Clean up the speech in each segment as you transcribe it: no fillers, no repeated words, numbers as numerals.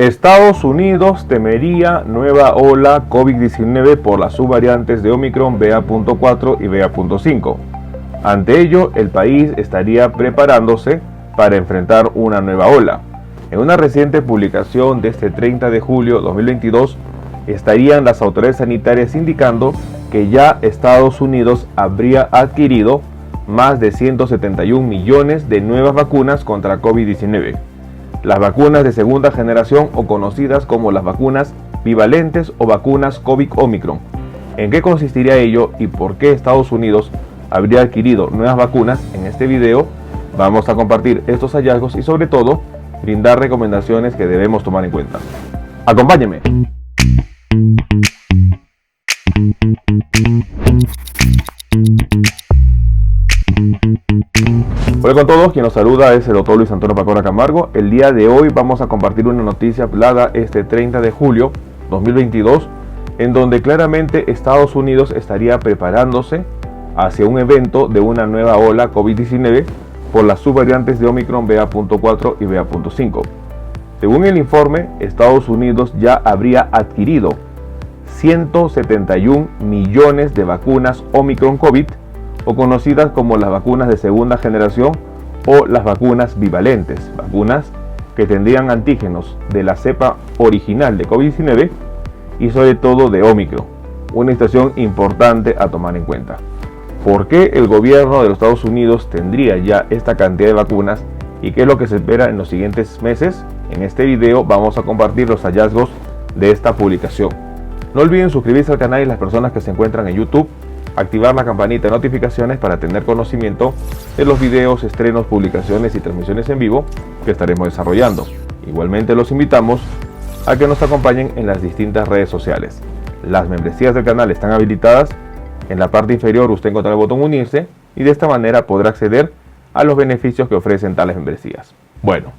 Estados Unidos temería nueva ola COVID-19 por las subvariantes de Omicron BA.4 y BA.5. Ante ello, el país estaría preparándose para enfrentar una nueva ola. En una reciente publicación de este 30 de julio de 2022, estarían las autoridades sanitarias indicando que ya Estados Unidos habría adquirido más de 171 millones de nuevas vacunas contra COVID-19. Las vacunas de segunda generación o conocidas como las vacunas bivalentes o vacunas COVID-Omicron. ¿En qué consistiría ello y por qué Estados Unidos habría adquirido nuevas vacunas? En este video vamos a compartir estos hallazgos y sobre todo brindar recomendaciones que debemos tomar en cuenta. ¡Acompáñenme! Hola con todos, quien nos saluda es el doctor Luis Antonio Pacora Camargo. El día de hoy vamos a compartir una noticia hablada este 30 de julio 2022, en donde claramente Estados Unidos estaría preparándose hacia un evento de una nueva ola COVID-19 por las subvariantes de Omicron BA.4 y BA.5. Según el informe, Estados Unidos ya habría adquirido 171 millones de vacunas Omicron COVID, o conocidas como las vacunas de segunda generación o las vacunas bivalentes, vacunas que tendrían antígenos de la cepa original de COVID-19 y sobre todo de Omicron. Una situación importante a tomar en cuenta. ¿Por qué el gobierno de los Estados Unidos tendría ya esta cantidad de vacunas y qué es lo que se espera en los siguientes meses? En este video vamos a compartir los hallazgos de esta publicación. No olviden suscribirse al canal y las personas que se encuentran en YouTube, activar la campanita de notificaciones para tener conocimiento de los videos, estrenos, publicaciones y transmisiones en vivo que estaremos desarrollando. Igualmente los invitamos a que nos acompañen en las distintas redes sociales. Las membresías del canal están habilitadas. En la parte inferior usted encontrará el botón unirse y de esta manera podrá acceder a los beneficios que ofrecen tales membresías. Bueno,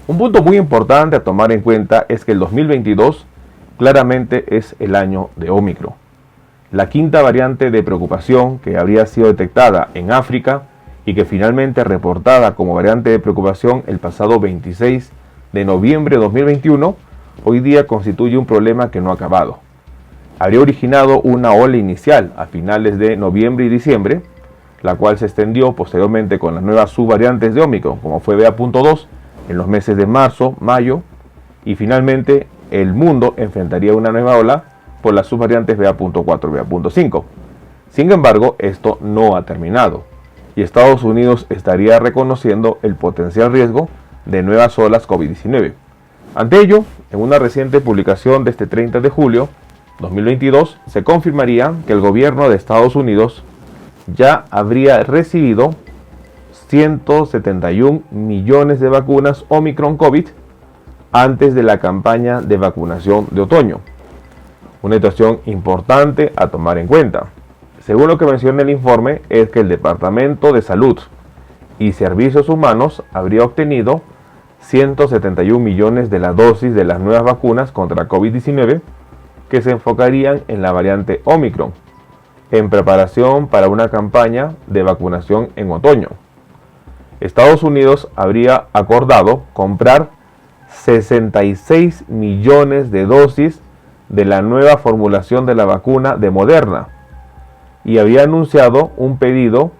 un punto muy importante a tomar en cuenta es que el 2022 claramente es el año de Omicron. La quinta variante de preocupación que habría sido detectada en África y que finalmente reportada como variante de preocupación el pasado 26 de noviembre de 2021, hoy día constituye un problema que no ha acabado. Habría originado una ola inicial a finales de noviembre y diciembre, la cual se extendió posteriormente con las nuevas subvariantes de Omicron, como fue BA.2, en los meses de marzo, mayo, y finalmente el mundo enfrentaría una nueva ola por las subvariantes BA.4 y BA.5. Sin embargo, esto no ha terminado y Estados Unidos estaría reconociendo el potencial riesgo de nuevas olas COVID-19. Ante ello, en una reciente publicación de este 30 de julio 2022, se confirmaría que el gobierno de Estados Unidos ya habría recibido 171 millones de vacunas Omicron COVID antes de la campaña de vacunación de otoño. Una situación importante a tomar en cuenta. Según lo que menciona el informe, es que el Departamento de Salud y Servicios Humanos habría obtenido 171 millones de las dosis de las nuevas vacunas contra COVID-19 que se enfocarían en la variante Omicron, en preparación para una campaña de vacunación en otoño. Estados Unidos habría acordado comprar 66 millones de dosis de la nueva formulación de la vacuna de Moderna y había anunciado un pedido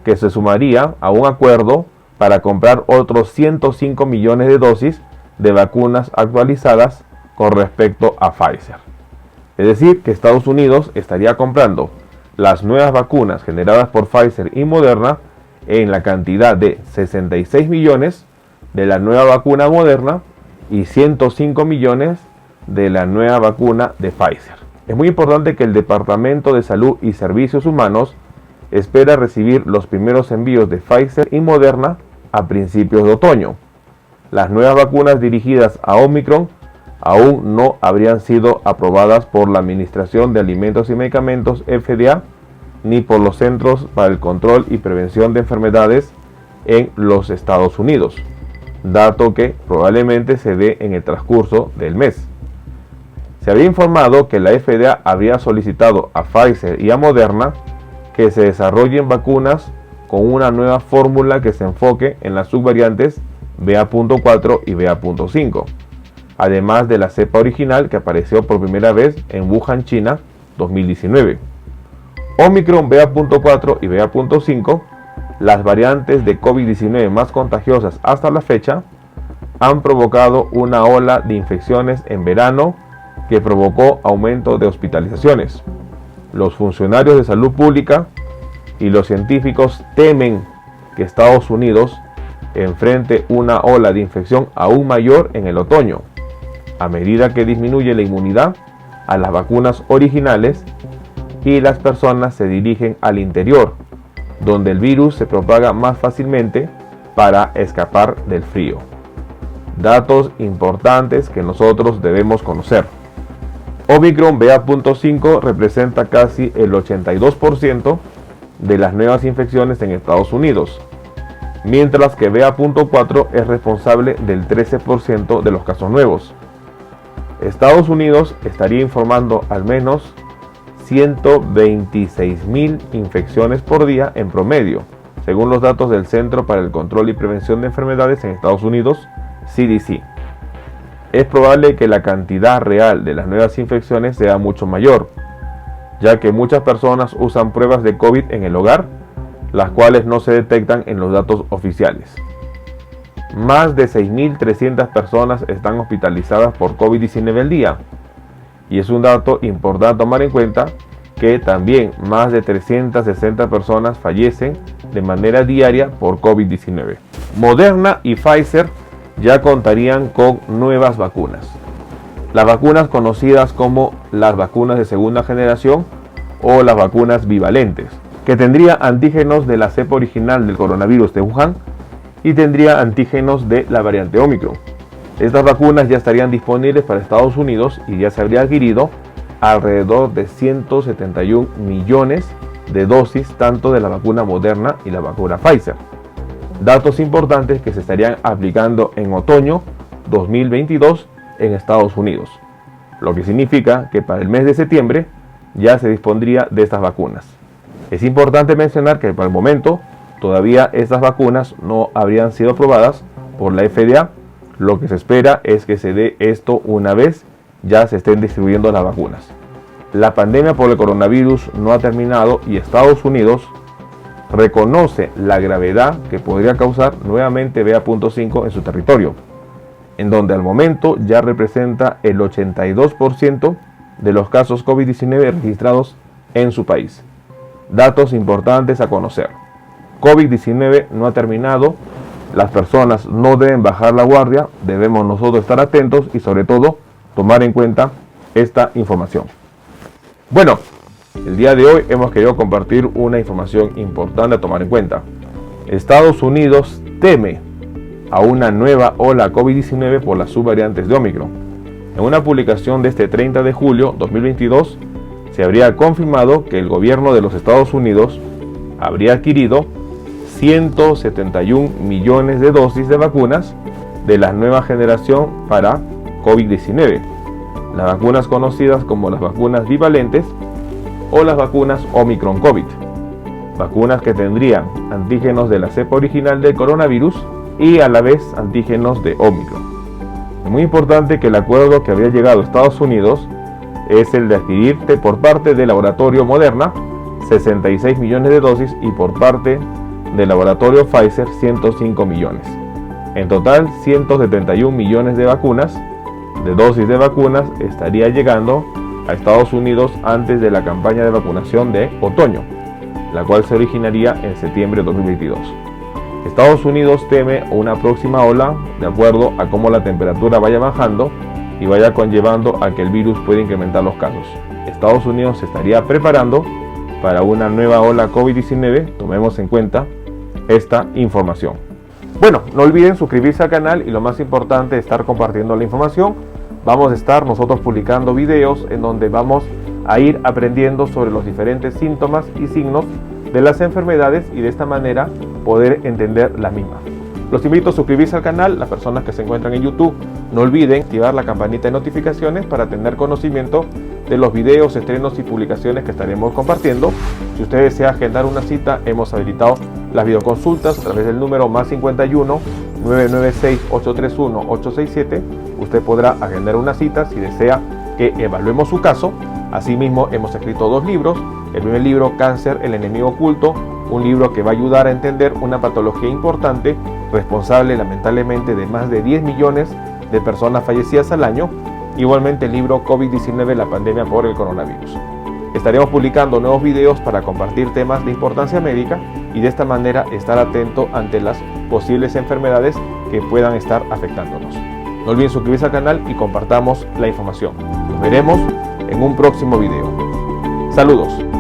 que se sumaría a un acuerdo para comprar otros 105 millones de dosis de vacunas actualizadas con respecto a Pfizer. Es decir, que Estados Unidos estaría comprando las nuevas vacunas generadas por Pfizer y Moderna en la cantidad de 66 millones de la nueva vacuna Moderna y 105 millones de la nueva vacuna de Pfizer. Es muy importante que el Departamento de Salud y Servicios Humanos espera recibir los primeros envíos de Pfizer y Moderna a principios de otoño. Las nuevas vacunas dirigidas a Omicron aún no habrían sido aprobadas por la Administración de Alimentos y Medicamentos FDA ni por los Centros para el Control y Prevención de Enfermedades en los Estados Unidos, dato que probablemente se dé en el transcurso del mes. Se había informado que la FDA habría solicitado a Pfizer y a Moderna que se desarrollen vacunas con una nueva fórmula que se enfoque en las subvariantes BA.4 y BA.5. además de la cepa original que apareció por primera vez en Wuhan, China, 2019. Omicron BA.4 y BA.5, las variantes de COVID-19 más contagiosas hasta la fecha, han provocado una ola de infecciones en verano que provocó aumento de hospitalizaciones. Los funcionarios de salud pública y los científicos temen que Estados Unidos enfrente una ola de infección aún mayor en el otoño, a medida que disminuye la inmunidad a las vacunas originales y las personas se dirigen al interior, donde el virus se propaga más fácilmente para escapar del frío. Datos importantes que nosotros debemos conocer. Omicron BA.5 representa casi el 82% de las nuevas infecciones en Estados Unidos, mientras que BA.4 es responsable del 13% de los casos nuevos. Estados Unidos estaría informando al menos 126.000 infecciones por día en promedio, según los datos del Centro para el Control y Prevención de Enfermedades en Estados Unidos, CDC. Es probable que la cantidad real de las nuevas infecciones sea mucho mayor, ya que muchas personas usan pruebas de COVID en el hogar, las cuales no se detectan en los datos oficiales. Más de 6.300 personas están hospitalizadas por COVID-19 al día, y es un dato importante tomar en cuenta que también más de 360 personas fallecen de manera diaria por COVID-19. Moderna y Pfizer ya contarían con nuevas vacunas. Las vacunas conocidas como las vacunas de segunda generación o las vacunas bivalentes, que tendría antígenos de la cepa original del coronavirus de Wuhan y tendría antígenos de la variante Omicron. Estas vacunas ya estarían disponibles para Estados Unidos y ya se habría adquirido alrededor de 171 millones de dosis tanto de la vacuna Moderna y la vacuna Pfizer. Datos importantes que se estarían aplicando en otoño 2022 en Estados Unidos, lo que significa que para el mes de septiembre ya se dispondría de estas vacunas. Es importante mencionar que por el momento todavía estas vacunas no habrían sido aprobadas por la FDA. Lo que se espera es que se dé esto una vez ya se estén distribuyendo las vacunas. La pandemia por el coronavirus no ha terminado y Estados Unidos reconoce la gravedad que podría causar nuevamente BA.5 en su territorio, en donde al momento ya representa el 82% de los casos COVID-19 registrados en su país. Datos importantes a conocer. COVID-19 no ha terminado, las personas no deben bajar la guardia, debemos nosotros estar atentos y sobre todo tomar en cuenta esta información. Bueno, el día de hoy hemos querido compartir una información importante a tomar en cuenta. Estados Unidos teme a una nueva ola COVID-19 por las subvariantes de Omicron. En una publicación de este 30 de julio 2022, se habría confirmado que el gobierno de los Estados Unidos habría adquirido 171 millones de dosis de vacunas de la nueva generación para COVID-19. Las vacunas conocidas como las vacunas bivalentes o las vacunas Omicron COVID. Vacunas que tendrían antígenos de la cepa original del coronavirus y a la vez antígenos de Omicron. Es muy importante que el acuerdo que había llegado a Estados Unidos es el de adquirir por parte del laboratorio Moderna 66 millones de dosis y por parte del laboratorio Pfizer 105 millones. En total 171 millones de vacunas, de dosis de vacunas, estaría llegando a Estados Unidos antes de la campaña de vacunación de otoño, la cual se originaría en septiembre de 2022. Estados Unidos teme una próxima ola de acuerdo a cómo la temperatura vaya bajando y vaya conllevando a que el virus pueda incrementar los casos. Estados Unidos se estaría preparando para una nueva ola COVID-19, tomemos en cuenta esta información. Bueno, no olviden suscribirse al canal y lo más importante, estar compartiendo la información. Vamos a estar nosotros publicando videos en donde vamos a ir aprendiendo sobre los diferentes síntomas y signos de las enfermedades y de esta manera poder entender las mismas. Los invito a suscribirse al canal, las personas que se encuentran en YouTube, no olviden activar la campanita de notificaciones para tener conocimiento de los videos, estrenos y publicaciones que estaremos compartiendo. Si usted desea agendar una cita, hemos habilitado las videoconsultas a través del número +51 996 831 867 usted podrá agendar una cita si desea que evaluemos su caso. Asimismo, hemos escrito 2 libros. El primer libro, Cáncer, el enemigo oculto, un libro que va a ayudar a entender una patología importante, responsable lamentablemente de más de 10 millones de personas fallecidas al año. Igualmente el libro COVID-19, la pandemia por el coronavirus. Estaremos publicando nuevos videos para compartir temas de importancia médica y de esta manera estar atento ante las posibles enfermedades que puedan estar afectándonos. No olviden suscribirse al canal y compartamos la información. Nos veremos en un próximo video. Saludos.